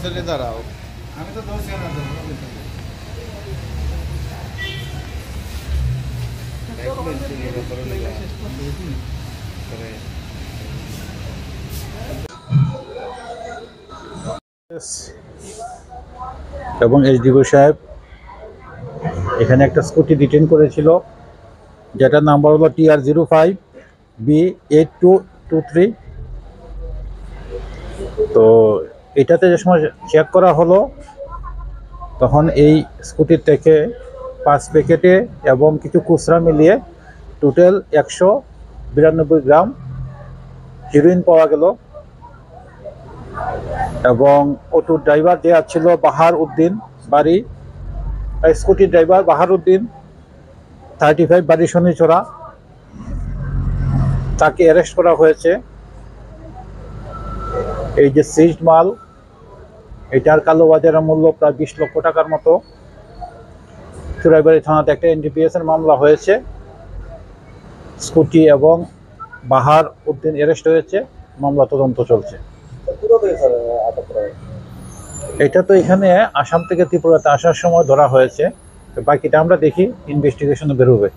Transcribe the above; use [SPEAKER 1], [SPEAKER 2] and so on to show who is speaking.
[SPEAKER 1] চলে দাঁড়াও।
[SPEAKER 2] আমি তো দোষ জানা তো
[SPEAKER 3] এবং এসডিও সাহেব এখানে একটা স্কুটি ডিটেইন করেছিল, যেটার নাম্বার হলো TR05B8223। তো এটাতে যে সময় চেক করা হলো তখন এই স্কুটির থেকে 5 প্যাকেটে এবং কিছু খুচরা মিলিয়ে টোটাল 192 গ্রাম হিরোইন পাওয়া গেল। এবং অটোর ড্রাইভার যে ছিল বাহার উদ্দিন বাড়ি, স্কুটির ড্রাইভার বাহার উদ্দিন 35 বাড়ি শনিচড়া, তাকে অ্যারেস্ট করা হয়েছে। এই যে সিজড মাল, এটার কালোবাজারের মূল্য প্রায় 20 লক্ষ টাকার মতো। চুরাইবাড়ি থানাতে একটা NDPS এর মামলা হয়েছে। স্কুটি এবং বাহার উদ্দিন অ্যারেস্ট হয়েছে, মামলা তদন্ত চলছে। এটা তো এখানে আসাম থেকে ত্রিপুরাতে আসার সময় ধরা হয়েছে, বাকিটা আমরা দেখি ইনভেস্টিগেশনে বেরোবে।